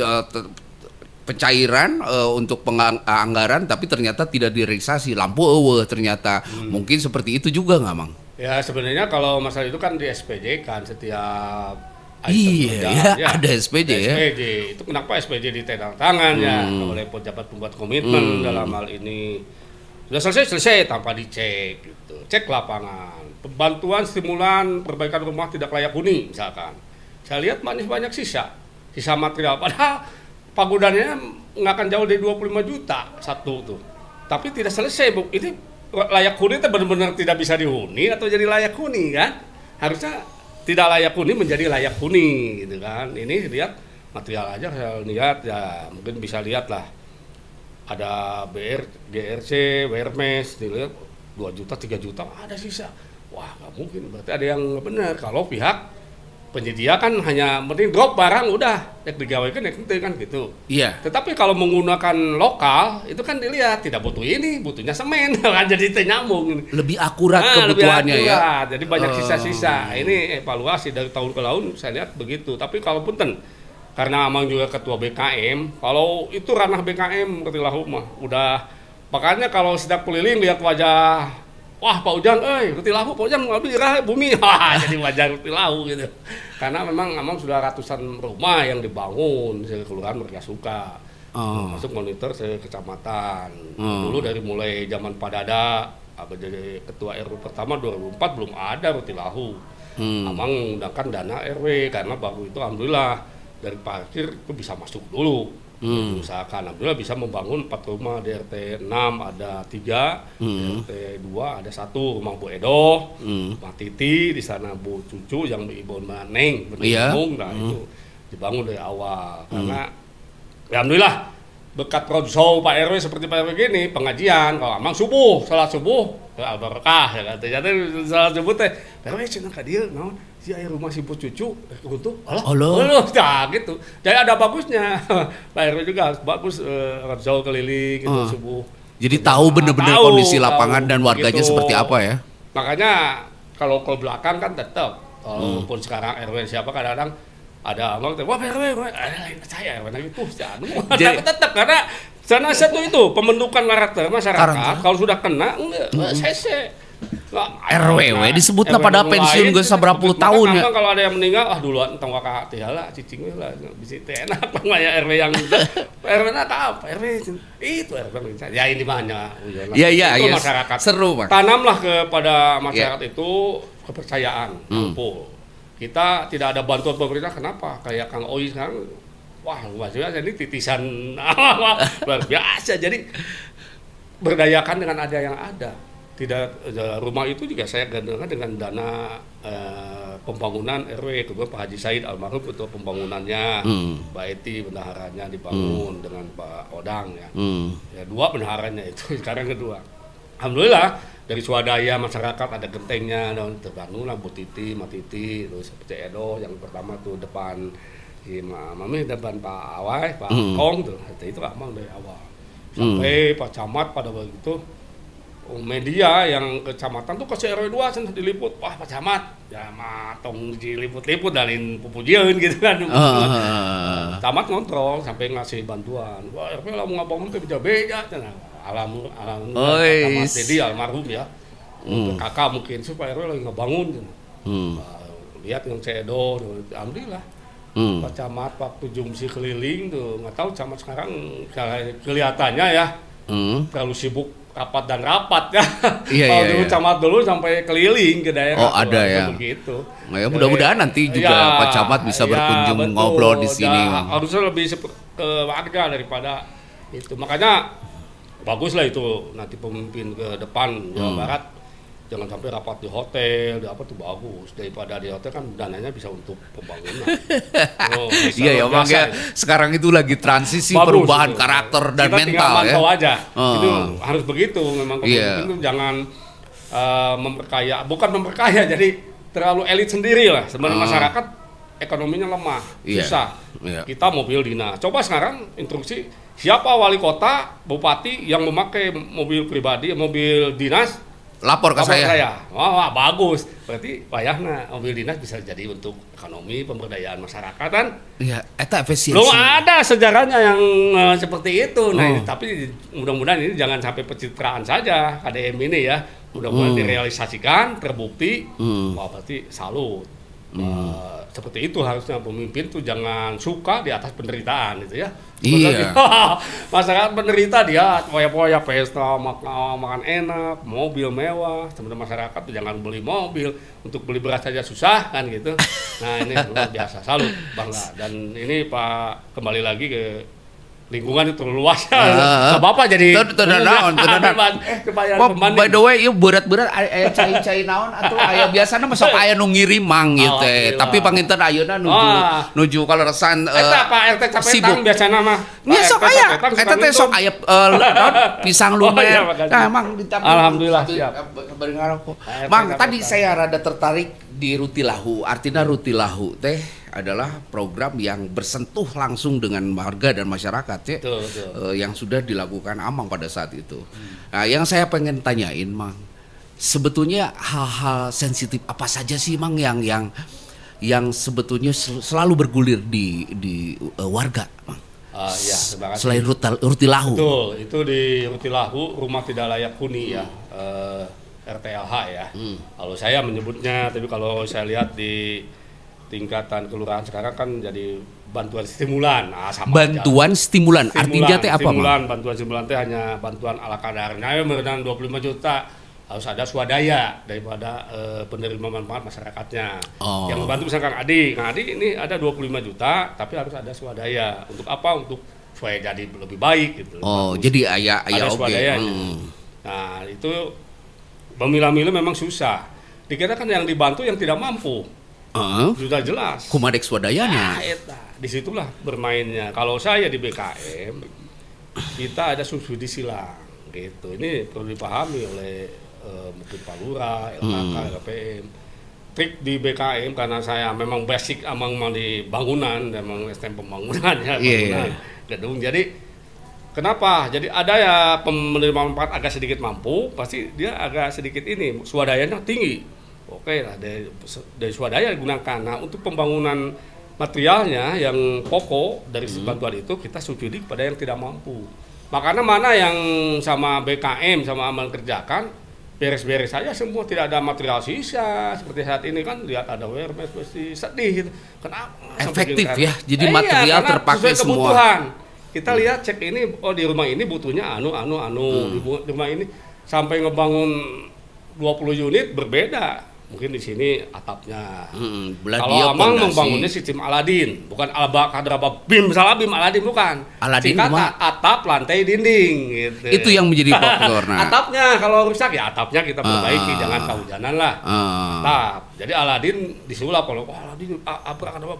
S1: pencairan untuk anggaran tapi ternyata tidak direalisasi, lampu ternyata. Mungkin seperti itu juga nggak, Mang?
S2: Ya sebenarnya kalau masalah itu kan di SPJ kan setiap
S1: ada SPJ ya.
S2: SPJ itu kenapa SPJ ditandatangan ya oleh pejabat pembuat komitmen dalam hal ini sudah selesai tanpa dicek gitu. Cek lapangan, bantuan stimulan perbaikan rumah tidak layak huni misalkan. Saya lihat banyak sisa material padahal pagudannya nggak akan jauh dari 25 juta satu tuh. Tapi tidak selesai, Bu. Ini layak huni itu benar-benar tidak bisa dihuni atau jadi layak huni kan? Harusnya tidak layak huni menjadi layak huni gitu kan. Ini lihat material aja, saya lihat ya mungkin bisa lihat lah ada GRC, WRMES dilihat 2 juta 3 juta ada sisa. Wah nggak mungkin, berarti ada yang benar. Kalau pihak penyedia kan hanya penting drop barang udah yang digawaikan kan gitu.
S1: Iya.
S2: Tetapi kalau menggunakan lokal itu kan dilihat tidak butuh ini, butuhnya semen kan jadi nyambung.
S1: Lebih akurat kebutuhannya
S2: lebih akurat,
S1: ya.
S2: Jadi banyak sisa-sisa. Ini evaluasi dari tahun ke tahun saya lihat begitu. Tapi kalau punten karena Amang juga ketua BKM, kalau itu ranah BKM Rutilahu mah udah makanya kalau sedang keliling lihat wajah wah Pak Ujang, Rutilahu Pak Ujang ngambil irah bumi, jadi wajah Rutilahu gitu. Karena memang sudah ratusan rumah yang dibangun di kelurahan Mergasuka, masuk monitor sekecamatan. Dulu dari mulai zaman Pak Dada, jadi ketua RW pertama 2004 belum ada Rutilahu. Amang menggunakan dana RW karena baru itu alhamdulillah dari parkir itu bisa masuk dulu. Misalkan alhamdulillah bisa membangun 4 rumah di RT 6 ada 3, RT 2 ada 1 rumah Bu Edo, Pak Titi di sana Bu Cucu yang Ibu Neng bertemu, nah itu dibangun dari awal karena ya alhamdulillah berkat roadshow Pak RW seperti Pak RW gini pengajian kalau Amang subuh salat subuh al-barakah ya katanya salat subuh teh RW cenah ka dieu naon si aya rumah si Bu Cucu untuk Allah gitu. Jadi ada bagusnya. Pak RW juga bagus roadshow keliling gitu subuh.
S1: Jadi tahu benar-benar kondisi lapangan dan warganya gitu. Seperti apa ya.
S2: Makanya kalau ke belakang kan tetap walaupun sekarang RW siapa kadang-kadang ada Amang wah Pak RW lain percaya RW itu jadi tetap karena sana satu itu pembentukan karakter masyarakat kalau sudah kena enggak sese.
S1: RWW disebutnya pada pensiun gue seberapa puluh tahun ya.
S2: Kalau ada yang meninggal, duluan tentang waka tihala, cicing lah, bisa enak namanya RW yang RW apa? RW itu RW ya ini banyak.
S1: Iya masyarakat seru Pak.
S2: Tanamlah kepada masyarakat itu kepercayaan. Kita tidak ada bantuan pemerintah, kenapa? Kayak Kang Oi sekarang, wah maksudnya ini titisan luar biasa. Jadi berdayakan dengan ada yang ada. Tidak rumah itu juga saya gandengkan dengan dana pembangunan RW kedua Pak Haji Said almarhum ketua pembangunannya, Mbak Eti bendaharanya dibangun dengan Pak Odang ya. Ya 2 bendaharanya itu sekarang kedua. Alhamdulillah dari swadaya masyarakat ada gentengnya dan terbangun lah Bu Titi, Matiti, terus seperti Edo yang pertama tuh depan Mami depan Pak Awai, Pak Kong tuh itu Amang dari awal sampai Pak Camat pada begitu. Media yang kecamatan tuh ke RW 2 sana diliput, wah Pak Camat ya matong diliput-liput dalin pupujian gitu kan. Camat ngontrol sampai ngasih bantuan, wah RW lah mau ngabangun ke beja-beja alhamdulillah Camat Dedi almarhum ya kakak mungkin supaya RW lagi ngebangun lihat yang Cedo alhamdulillah Pak Camat waktu jumsi keliling tuh nggak tahu Camat sekarang kelihatannya ya terlalu sibuk rapat dan rapat ya. Kalau dulu Camat dulu sampai keliling ke daerah.
S1: Oh ada ya.
S2: Begitu.
S1: Nah, ya mudah-mudahan nanti juga Pak Camat bisa berkunjung ngobrol di sini.
S2: Harusnya lebih ke warga daripada itu. Makanya bagus lah itu nanti pemimpin ke depan Jawa Barat jangan sampai rapat di hotel, di apa tuh bagus daripada di hotel kan dananya bisa untuk pembangunan.
S1: Iya ya, makanya sekarang itu lagi transisi bagus, perubahan itu karakter dan kita mental ya.
S2: Kita aja, itu harus begitu memang pemimpin itu jangan memperkaya, bukan memperkaya jadi terlalu elit sendiri lah. Sebenarnya masyarakat ekonominya lemah, susah. Kita mobil dinas. Coba sekarang instruksi siapa wali kota, bupati yang memakai mobil pribadi, mobil dinas.
S1: Lapor ke saya.
S2: Wah, bagus. Berarti payahna mobil dinas bisa jadi untuk ekonomi pemberdayaan masyarakat kan?
S1: Iya, eta efisiensi.
S2: Belum ada sejarahnya yang seperti itu. Nah, tapi mudah-mudahan ini jangan sampai pencitraan saja KDM ini ya. Mudah-mudahan direalisasikan, terbukti. Wah, berarti salut. Seperti itu harusnya pemimpin tuh jangan suka di atas penderitaan gitu ya.
S1: Iya.
S2: Masyarakat penderita dia poya-poya pesta makan enak, mobil mewah. Sebenarnya masyarakat tuh jangan beli mobil, untuk beli beras saja susah kan gitu. Nah ini luar biasa, salut, bangga. Dan ini Pak kembali lagi ke lingkungan itu luas ya. Bapak jadi
S1: by the way, yuk berat-berat aya cai-cai naon atau aya biasana masuk aya nu ngirim mang gitu tapi panginten ayeuna nuju kaleresan
S2: eta Pak RT Capetan biasana mah.
S1: Nya sok aya eta teh sok aya pisang lumer. Nah, Mang ditampil.
S2: Alhamdulillah siap.
S1: Bari ngaroko. Mang, tadi saya rada tertarik di Rutilahu. Artinya Rutilahu teh adalah program yang bersentuh langsung dengan warga dan masyarakat ya, yang sudah dilakukan Amang pada saat itu. Nah, yang saya pengen tanyain, Mang, sebetulnya hal-hal sensitif apa saja sih, Mang, yang sebetulnya selalu bergulir di warga, Mang?
S2: Ya, terima kasih.
S1: Selain Rutilahu.
S2: Betul, itu di Rutilahu rumah tidak layak huni ya, RTLH ya. Kalau saya menyebutnya, tapi kalau saya lihat di tingkatan kelurahan sekarang kan jadi bantuan stimulan. Sama
S1: bantuan aja. Stimulan, artinya teh apa,
S2: Bang? Bantuan stimulan teh hanya bantuan ala kadarnya, merenang 25 juta. Harus ada swadaya daripada penerima manfaat masyarakatnya. Yang membantu misalkan Adi. Nah, Adi ini ada 25 juta, tapi harus ada swadaya. Untuk apa? Untuk supaya jadi lebih baik gitu.
S1: Jadi ada
S2: swadaya. Nah, itu memilah-milah memang susah. Dikira kan yang dibantu yang tidak mampu. Sudah jelas.
S1: Kumadek swadayanya.
S2: Disitulah bermainnya. Kalau saya di BKM, kita ada subsidi silang, gitu. Ini perlu dipahami oleh mungkin Pak Lurah, LKK, LPM. Trik di BKM karena saya memang basic amang di bangunan, memang STM pembangunan ya, bangunan gedung. Jadi kenapa? Jadi ada ya penerima manfaat agak sedikit mampu, pasti dia agak sedikit ini swadayanya tinggi. Oke lah, dari swadaya digunakan. Nah, untuk pembangunan materialnya yang pokok dari bantuan itu kita subsidi kepada yang tidak mampu. Makanya mana yang sama BKM sama amal kerjakan beres-beres saja semua, tidak ada material sisa. Seperti saat ini kan lihat ada WRMS pasti sedih gitu. Kenapa?
S1: Efektif ya, jadi material terpakai semua.
S2: Kebutuhan. Kita lihat cek ini, di rumah ini butuhnya di rumah ini sampai ngebangun 20 unit berbeda. Mungkin di sini atapnya. Kalau Amang membangunnya sistem Aladin, bukan BIM, salah BIM Aladin bukan.
S1: Aladin
S2: atap, lantai, dinding gitu.
S1: Itu yang menjadi faktor.
S2: Nah. Atapnya kalau rusak ya atapnya kita perbaiki, jangan kehujanan lah. Atap. Jadi Aladin disulap, kalau Aladin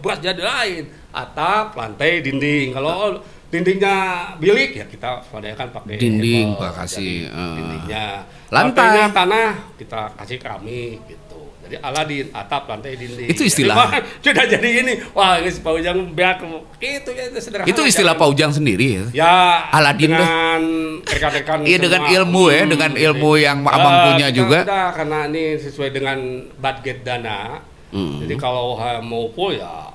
S2: beras jadi lain. Atap, lantai, dinding. Kalau dindingnya bilik ya kita swadayakan pakai
S1: dinding, Pak kasih
S2: dindingnya.
S1: Lantainya
S2: tanah kita kasih keramik gitu. Jadi Aladin, atap, lantai, dinding.
S1: Itu istilah.
S2: Sudah jadi ini. Wah, ini Pak Ujang beak itu ya itu sederhana.
S1: Itu istilah Pak Ujang sendiri ya.
S2: Ya,
S1: Aladin
S2: dengan rekan-rekan.
S1: Iya, dengan ilmu ya, dengan ilmu yang Abang punya juga.
S2: Sudah, karena ini sesuai dengan budget dana. Jadi kalau mau full ya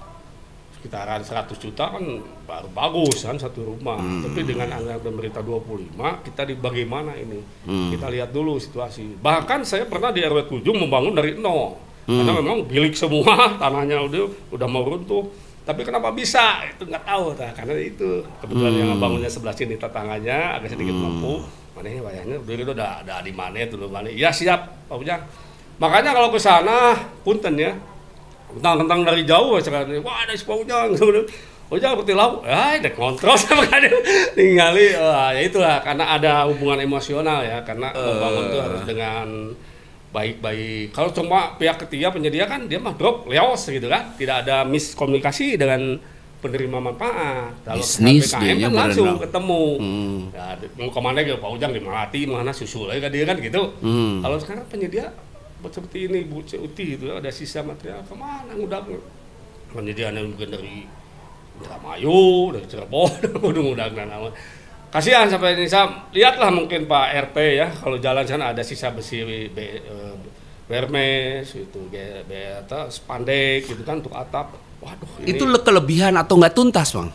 S2: sekitaran 100 juta kan baru bagus kan satu rumah. Tapi dengan anggaran pemerintah 25, kita di bagaimana ini? Kita lihat dulu situasi. Bahkan saya pernah di RW 7 membangun dari nol. Karena memang bilik semua, tanahnya udah mau runtuh. Tapi kenapa bisa? Itu nggak tahu. Karena itu kebetulan yang bangunnya sebelah sini tetangganya agak sedikit mampu. Mananya wayahnya udah di mana dulu mana. Ya siap, Pak Ujang. Makanya kalau ke sana punten ya. Tentang dari jauh sekarang, wah ada Pak Ujang. oh jangan roti lauk, ada kontrol sama kan tinggali, ya itulah karena ada hubungan emosional ya, karena membangun itu harus dengan baik-baik. Kalau cuma pihak ketiga penyedia kan dia mah drop leos gitu kan, tidak ada miskomunikasi dengan penerima manfaat. Kalau PKM kan langsung ketemu. Ya, mau kemana gitu, Pak Ujang di Melati, mana susul aja dia kan gitu. Kalau sekarang penyedia seperti ini Bu Uti itu ada sisa material kemana udah penyediaannya mungkin dari Indramayu, dari Cirebon, mudah-mudahan nama. Kasihan sampai ini saya lihatlah mungkin Pak RT ya, kalau jalan sana ada sisa besi bermes itu, spandek gitu kan untuk atap. Waduh, ini
S1: itu kelebihan atau nggak tuntas, Bang?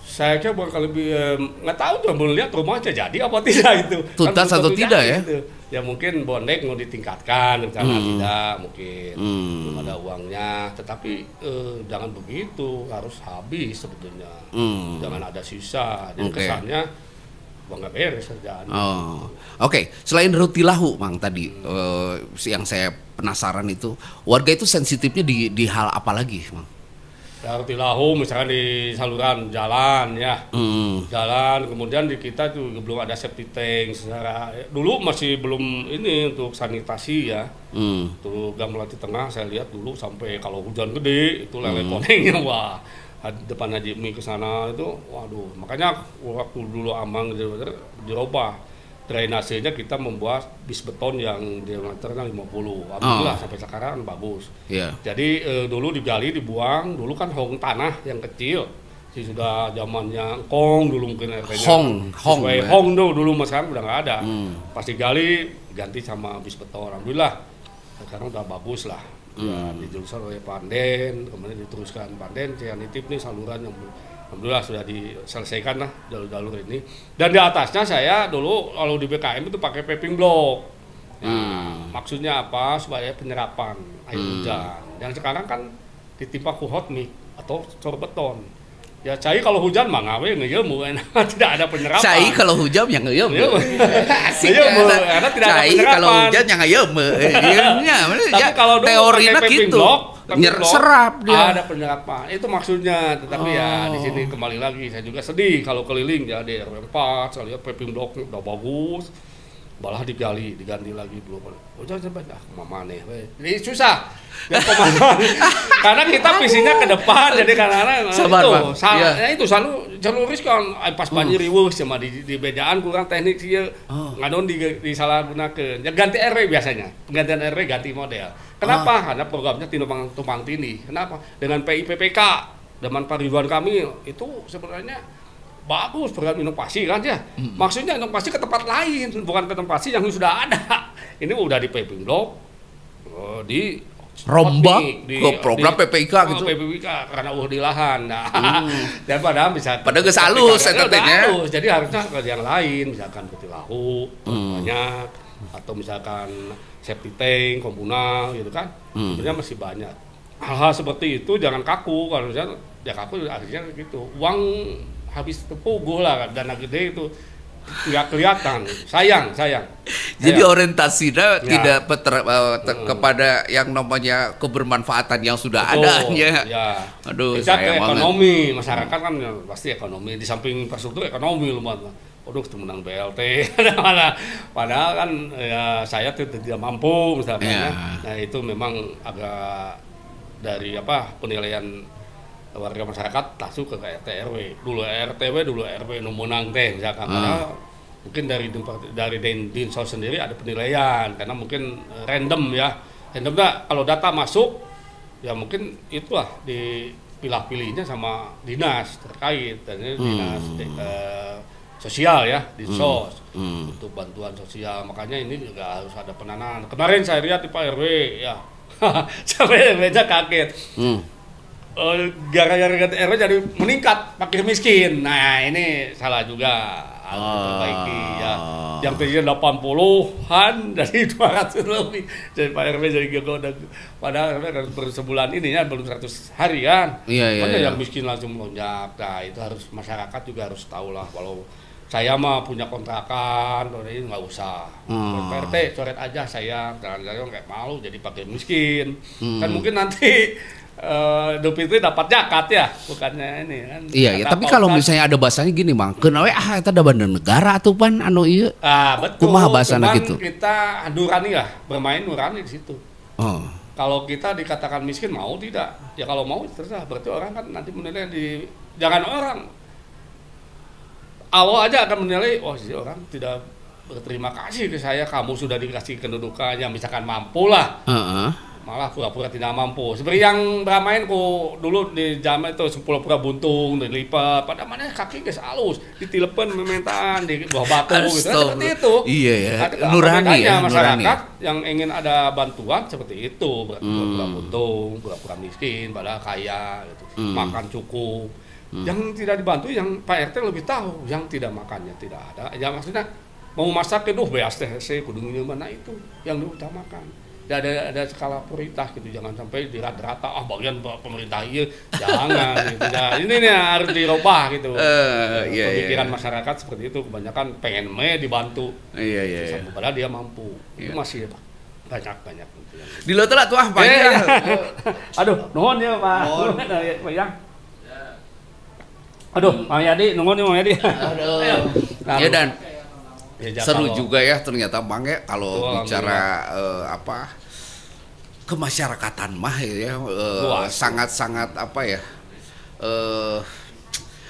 S2: Saya kira bukan lebih nggak tahu tuh, belum lihat rumahnya jadi apa tidak itu.
S1: Tuntas kan atau tidak ya?
S2: Gitu. Ya mungkin bonek mau ditingkatkan, rencana tidak mungkin belum ada uangnya. Tetapi jangan begitu, harus habis sebetulnya. Jangan ada sisa. Jadi kesannya nggak beres kerjaan.
S1: Oke. Selain roti lahu, Bang, tadi yang saya penasaran itu, warga itu sensitifnya di hal apa lagi, Bang?
S2: Roti lahu misalkan di saluran jalan ya, jalan, kemudian di kita juga belum ada septic tank secara, dulu masih belum ini untuk sanitasi ya. Tuh Gang Melati Tengah saya lihat dulu sampai kalau hujan gede itu lele konengnya, wah depan Haji Mi ke sana itu, waduh, makanya waktu dulu Amang dirubah drainasenya, kita membuat bis beton yang diameternya 50. Alhamdulillah sampai sekarang bagus. Jadi dulu digali, dibuang, dulu kan hong tanah yang kecil. Sudah zamannya Kong dulu mungkin RT-nya. Hong dulu mas, sekarang udah nggak ada. Pas digali ganti sama bis beton. Alhamdulillah sekarang udah bagus lah. Ya, dijelaskan oleh Panden, kemudian diteruskan Panden, saya nitip nih saluran yang alhamdulillah sudah diselesaikan lah jalur-jalur ini. Dan di atasnya saya dulu kalau di BKM itu pakai paving block. Maksudnya apa? Supaya penyerapan air hujan. Dan sekarang kan ditimpa hot mix atau cor beton. Ya cai kalau hujan mah ngawe ngeyemu, tidak ada penyerapan.
S1: Cai kalau hujan yang ngeyemu.
S2: Asik karena tidak ada penyerapan.
S1: Kalau hujan yang ngeyemu.
S2: Tapi kalau
S1: teorinya gitu. Serap dia.
S2: Ada penyerapan. Itu maksudnya. Tetapi ya di sini kembali lagi saya juga sedih kalau keliling ya di RW 4, saya lihat paving block udah bagus. Malah diganti lagi belum. Oh jangan sampai mama nih. Jadi susah. Ya karena kita visinya ke depan, jadi kadang-kadang itu selalu riskan. Pas banjir riweuh sama di bedaan kurang teknik sih ngadon disalah gunakan. Ya ganti RW biasanya. Penggantian RW ganti model. Kenapa? Karena programnya tumpang tindih. Kenapa? Dengan PIPPK, dengan Pak Ridwan kami itu sebenarnya bagus program inovasi kan ya. Maksudnya inovasi ke tempat lain, bukan ke inovasi yang sudah ada. Ini udah di paving block, di
S1: rombak ke program PPIK gitu.
S2: PPIK karena di lahan. Nah, dan padahal bisa
S1: pada geus halus entertainnya.
S2: Jadi harusnya ke yang lain, misalkan roti lahu banyak, atau misalkan septic tank komunal gitu kan. Sebenarnya masih banyak. Hal-hal seperti itu jangan kaku, kalau misalnya ya kaku akhirnya gitu. Uang habis terpuguh lah, dana gede itu nggak kelihatan, sayang.
S1: Jadi orientasinya tidak kepada yang namanya kebermanfaatan yang sudah adanya.
S2: Ya.
S1: Aduh,
S2: sayang banget. Ekonomi masyarakat kan pasti ekonomi, di samping infrastruktur ekonomi lumayan. Waduh, menang BLT, padahal kan ya saya tidak mampu misalnya. Nah itu memang agak dari penilaian warga masyarakat langsung ke RT RW. Dulu RW numunang teh misalkan. Padahal mungkin dari Dinsos sendiri ada penilaian karena mungkin random ya. Randomnya kalau data masuk ya mungkin itulah dipilah-pilihnya sama dinas terkait, dan dinas sosial ya, Dinsos untuk bantuan sosial. Makanya ini juga harus ada penanganan. Kemarin saya lihat di Pak RW ya. Sampai RW-nya kaget. Gara-gara RW jadi meningkat fakir miskin. Nah ini salah juga, harus diperbaiki ya. Yang tadinya 80-an dari 200 lebih, jadi Pak RW jadi gegodang. Padahal baru sebulan ini ya, belum 100 hari kan. Iya. Yang miskin langsung melonjak. Nah itu harus masyarakat juga harus tahu lah. Kalau saya mah punya kontrakan, ini nggak usah. Pak RT coret aja saya, jangan nggak malu jadi fakir miskin. Kan mungkin nanti Idul Fitri dapat zakat ya, bukannya ini kan.
S1: Iya, ya, tapi kalau misalnya ada bahasanya gini, Mang, kenawe eta da bandar negara atuh pan anu ieu.
S2: Betul.
S1: Kumaha bahasana gitu?
S2: Kita nurani lah, bermain nurani di situ.
S1: Oh.
S2: Kalau kita dikatakan miskin mau tidak? Ya kalau mau terserah. Berarti orang kan nanti menilai jangan orang. Allah aja akan menilai, oh si orang tidak berterima kasih ke saya, kamu sudah dikasih kedudukan yang misalkan mampu lah. Malah pura-pura tidak mampu. Seperti yang bermain dulu di zaman itu pura-pura buntung, dilipat, pada mana kaki guys halus, ditilepen mementan di bawah batu gitu. Seperti itu.
S1: Iya ya. Nurani ya,
S2: masyarakat yang ingin ada bantuan seperti itu, pura-pura buntung, pura-pura miskin, padahal kaya gitu. Makan cukup. Yang tidak dibantu, yang Pak RT lebih tahu, yang tidak makannya tidak ada. Ya maksudnya mau masak itu beas teh, saya kudu mana itu yang diutamakan. Ada skala prioritas gitu, jangan sampai dirata-rata bagian pemerintah iya, jangan gitu. Nah, ini nih harus dirubah gitu. Pemikiran masyarakat seperti itu, kebanyakan pengen dibantu.
S1: Iya.
S2: Padahal dia mampu. Itu masih banyak gitu.
S1: Di lo telah tuh Pak.
S2: Aduh, nuhun ya Pak. Pak Yang. Aduh, Mang Yadi, nuhun ya Mang Yadi.
S1: Aduh. Ya dan seru juga ya ternyata Bang ya kalau bicara kemasyarakatan mah ya sangat-sangat apa ya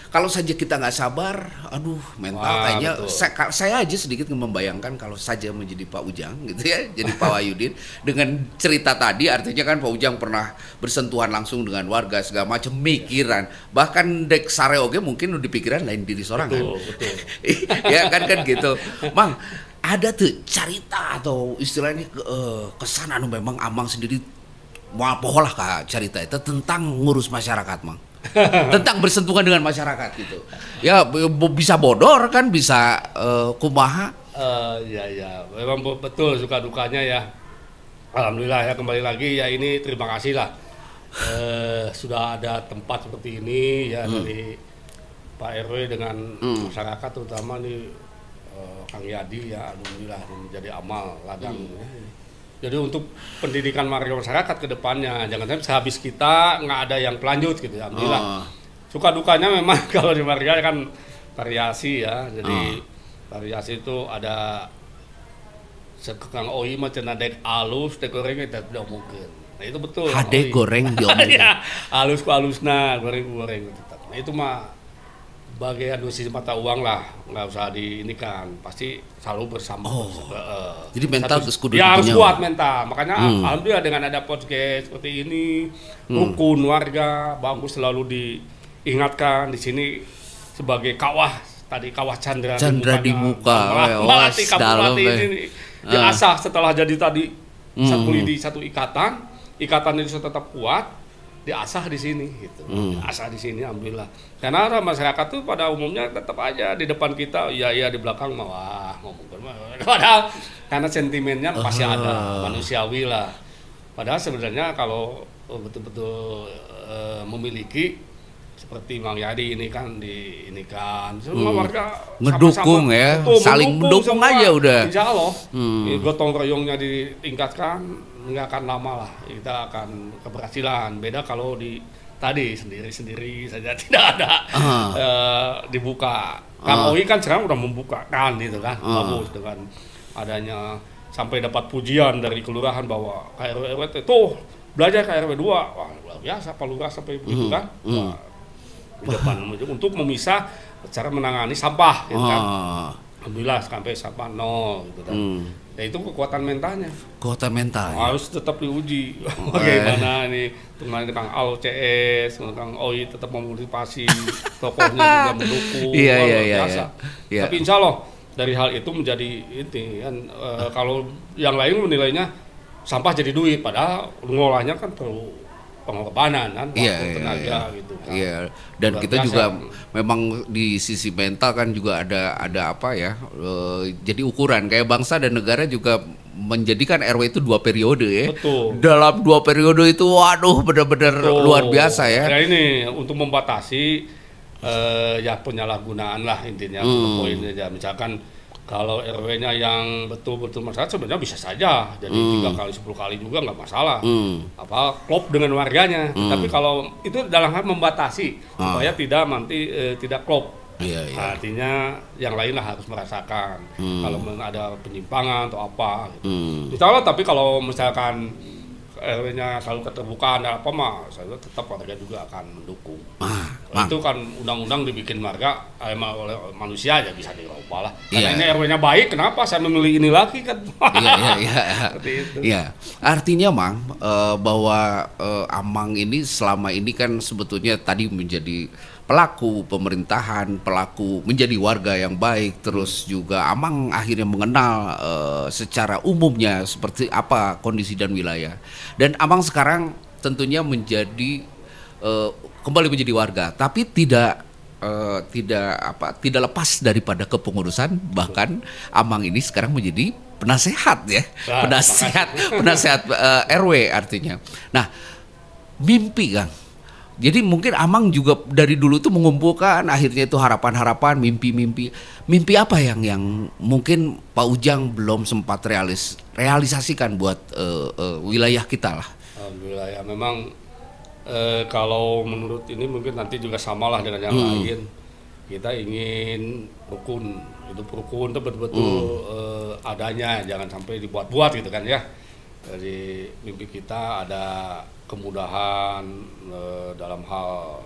S1: kalau saja kita nggak sabar, aduh mental kayaknya saya aja sedikit membayangkan kalau saja menjadi Pak Ujang gitu ya, jadi Pak Wahyudin dengan cerita tadi artinya kan Pak Ujang pernah bersentuhan langsung dengan warga segala macam mikiran, bahkan dek sare oge mungkin di pikiran lain diri seorang kan.
S2: Betul.
S1: Ya kan gitu. Mang, ada tuh cerita atau istilahnya kesan anu memang Amang sendiri mau poholah kah cerita itu tentang ngurus masyarakat, Mang. Tentang bersentuhan dengan masyarakat gitu. Ya bisa bodor kan, bisa kumaha.
S2: Ya, memang betul suka dukanya ya. Alhamdulillah ya, kembali lagi ya, ini terima kasih lah. Sudah ada tempat seperti ini ya dari Pak RW dengan masyarakat terutama nih Kang Yadi ya, alhamdulillah menjadi amal ladang. Jadi untuk pendidikan warga masyarakat ke depannya, jangan sampai sehabis kita nggak ada yang pelanjut gitu ya, alhamdulillah. Suka dukanya memang kalau di warga kan variasi ya, jadi variasi itu ada sekang OI macam dek alus, dek goreng itu tidak mungkin. Nah itu betul.
S1: Dek goreng diomongin.
S2: Ya, alus ku alusna, goreng tetap. Nah itu mah bagian sisi mata uang lah, nggak usah diinikan, pasti selalu bersama.
S1: Jadi mental kudu
S2: ya harus kuat mental, makanya alhamdulillah dengan ada podcast seperti ini, rukun warga bagus selalu diingatkan di sini sebagai kawah Chandra
S1: di muka,
S2: melatih ini diasah setelah jadi tadi satu lidi satu ikatan itu tetap kuat. Diasah di sini gitu. Asah di sini alhamdulillah. Karena masyarakat tuh pada umumnya tetap aja di depan kita iya di belakang mah ngomong padahal karena sentimennya pasti ada, manusiawi lah. Padahal sebenarnya kalau betul-betul memiliki seperti Mang Yadi ini kan semua warga
S1: ngedukung ya, saling mendukung aja udah.
S2: Insya Allah gotong royongnya ditingkatkan, nggak akan lama lah kita akan keberhasilan. Beda kalau tadi sendiri saja tidak ada dibuka. Kang OI kan sekarang udah membukakan gitu kan, bagus dengan adanya sampai dapat pujian dari kelurahan bahwa KRW tuh belajar KRW 2, wah luar biasa Pak Lurah sampai begitu kan. Di depan untuk memisah cara menangani sampah gitu kan. Alhamdulillah sampai sampah nol gitu kan. Ya itu kekuatan mentalnya.
S1: Kekuatan mental.
S2: Harus tetap diuji. Bagaimana nih Kang Al CS, Kang OI tetap memotivasi, tokohnya juga mendukung. Iya. Tapi insya Allah dari hal itu menjadi ini kan kalau yang lain menilainya sampah jadi duit, padahal ngolahnya kan perlu pengorbanan kan, tenaga gitu kan.
S1: Iya. Dan kita juga memang di sisi mental kan juga ada apa ya? Jadi ukuran kayak bangsa dan negara juga menjadikan RW itu 2 periode ya.
S2: Betul.
S1: Dalam 2 periode itu waduh benar-benar luar biasa ya.
S2: Ya ini untuk membatasi ya penyalahgunaan lah intinya poinnya ya. Misalkan Kalau RW-nya yang betul-betul masyarakat sebenarnya bisa saja, jadi 3 kali 10 kali juga nggak masalah. Klop dengan warganya. Tapi kalau itu dalam hal membatasi supaya tidak nanti tidak klop. Artinya yang lain lah harus merasakan kalau ada penyimpangan atau apa. Gitu. Tapi kalau misalkan RW-nya selalu keterbukaan apa mah, saya tetap warga juga akan mendukung. Itu kan undang-undang dibikin warga oleh manusia aja bisa dirubah lah. Karena ini RW-nya baik, kenapa saya memilih ini lagi kan?
S1: Seperti itu. Iya. Artinya Mang bahwa Amang ini selama ini kan sebetulnya tadi menjadi pelaku pemerintahan, pelaku menjadi warga yang baik, terus juga Amang akhirnya mengenal secara umumnya seperti apa kondisi dan wilayah. Dan Amang sekarang tentunya menjadi kembali menjadi warga, tapi tidak lepas daripada kepengurusan. Bahkan Amang ini sekarang menjadi penasehat ya, penasehat RW artinya. Nah, mimpi Kang. Jadi mungkin Amang juga dari dulu tuh mengumpulkan akhirnya itu harapan-harapan, mimpi-mimpi. Mimpi apa yang mungkin Pak Ujang belum sempat realisasikan buat wilayah kita lah?
S2: Wilayah memang kalau menurut ini mungkin nanti juga samalah dengan yang lain. Kita ingin rukun, hidup rukun itu betul-betul adanya, jangan sampai dibuat-buat gitu kan ya. Jadi mimpi kita ada kemudahan dalam hal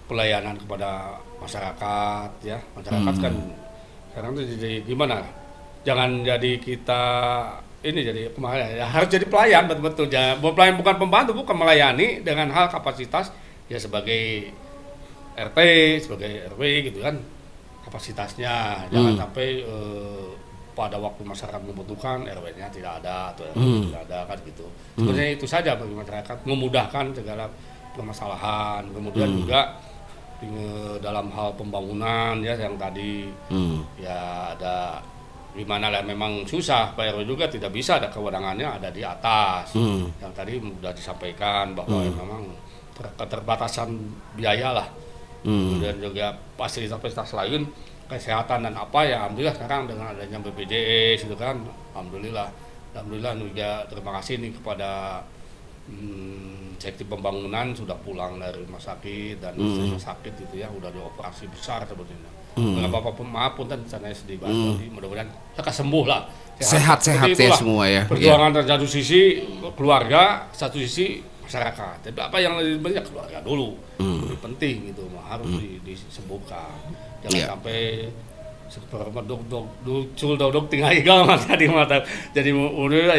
S2: pelayanan kepada masyarakat ya. Masyarakat kan sekarang tuh jadi gimana? Jangan jadi kita ini jadi kemarin ya, harus jadi pelayan betul-betul. Pelayan bukan pembantu, bukan melayani dengan hal kapasitas ya sebagai RT, sebagai RW gitu kan. Kapasitasnya jangan sampai pada waktu masyarakat membutuhkan RW-nya tidak ada atau RW tidak ada kan gitu. Sebenarnya itu saja bagi masyarakat, memudahkan segala permasalahan. Kemudian juga dalam hal pembangunan ya yang tadi ya ada di mana lah memang susah, Pak RW juga tidak bisa, ada kewenangannya ada di atas. Yang tadi sudah disampaikan bahwa memang keterbatasan biaya lah. Kemudian juga fasilitas-fasilitas lain kesehatan dan apa ya, alhamdulillah sekarang dengan adanya BPJS itu kan, alhamdulillah juga terima kasih nih kepada Sekti Pembangunan sudah pulang dari rumah sakit dan rumah sakit itu ya udah dioperasi besar sebetulnya. Nggak apa-apa pun maaf pun kan saya sedih banget, mudah-mudahan lekas sembuh lah.
S1: Sehat-sehat ya semua ya.
S2: Perjuangan satu sisi keluarga, satu sisi masyarakat. Tapi apa yang lebih banyak keluarga dulu, lebih penting gitu, harus disembuhkan. Jangan sampai seperti dok tinggal igal mata di mata. Jadi udah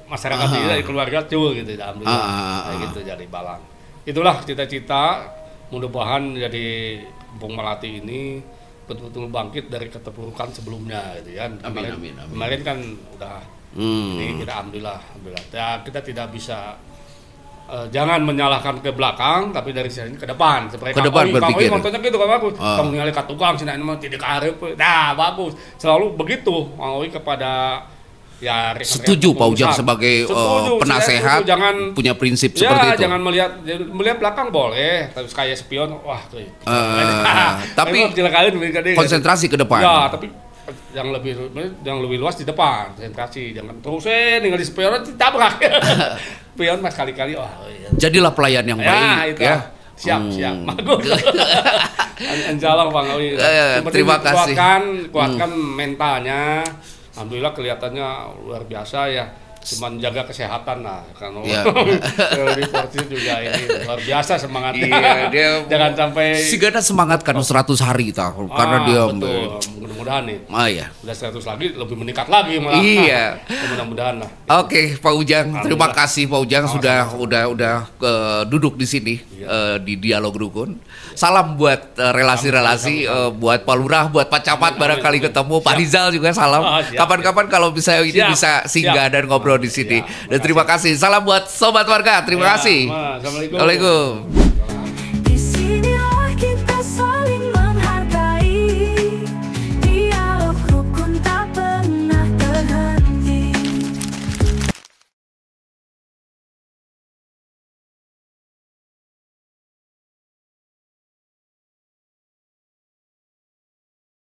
S2: masyarakat ini keluarga cul gitu, alhamdulillah kayak gitu jadi balang. Itulah cita-cita, mudah-mudahan jadi Kampung Melati ini betul-betul bangkit dari keterpurukan sebelumnya gitu kan. Kemarin kan udah ini kita alhamdulillah ya, kita tidak bisa jangan menyalahkan ke belakang, tapi dari sini ke depan. Seperti
S1: ke depan berpikir.
S2: Contohnya gitu kan bagus. Kamu ningali ka tukang sini mah tidak karep. Nah, bagus. Selalu begitu Mang Owi kepada ya
S1: setuju Pak Ujang sebagai penasehat jangan punya prinsip seperti itu.
S2: Jangan melihat belakang boleh, tapi kayak spion wah
S1: tapi konsentrasi ke depan.
S2: Ya, tapi yang lebih luas di depan, konsentrasi, jangan terus tinggal di spion ditabrak. Spion mas kali-kali
S1: jadilah pelayan yang baik ya.
S2: Siap bagus. Insyaallah Bang Owi.
S1: Terima kasih.
S2: Kuatkan mentalnya. Alhamdulillah kelihatannya luar biasa ya. Cuman jaga kesehatan lah karena reporter juga ini luar biasa semangatnya.
S1: Dia
S2: jangan sampai
S1: sigana semangat kan 100 hari karena dia
S2: mudah-mudahan nih.
S1: Iya.
S2: Udah 100 lagi lebih meningkat lagi malah.
S1: Iya.
S2: Mudah-mudahan lah.
S1: Oke, Pak Ujang, terima kasih Pak Ujang sudah duduk di sini di Dialog Rukun. Salam buat relasi-relasi buat Pak Lurah, buat Pak Camat barangkali ketemu, Pak Rizal juga salam. Kapan-kapan kalau bisa ini bisa singgah dan ngobrol di sini. Dan terima kasih. Salam buat sobat warga. Terima kasih.
S2: Assalamualaikum.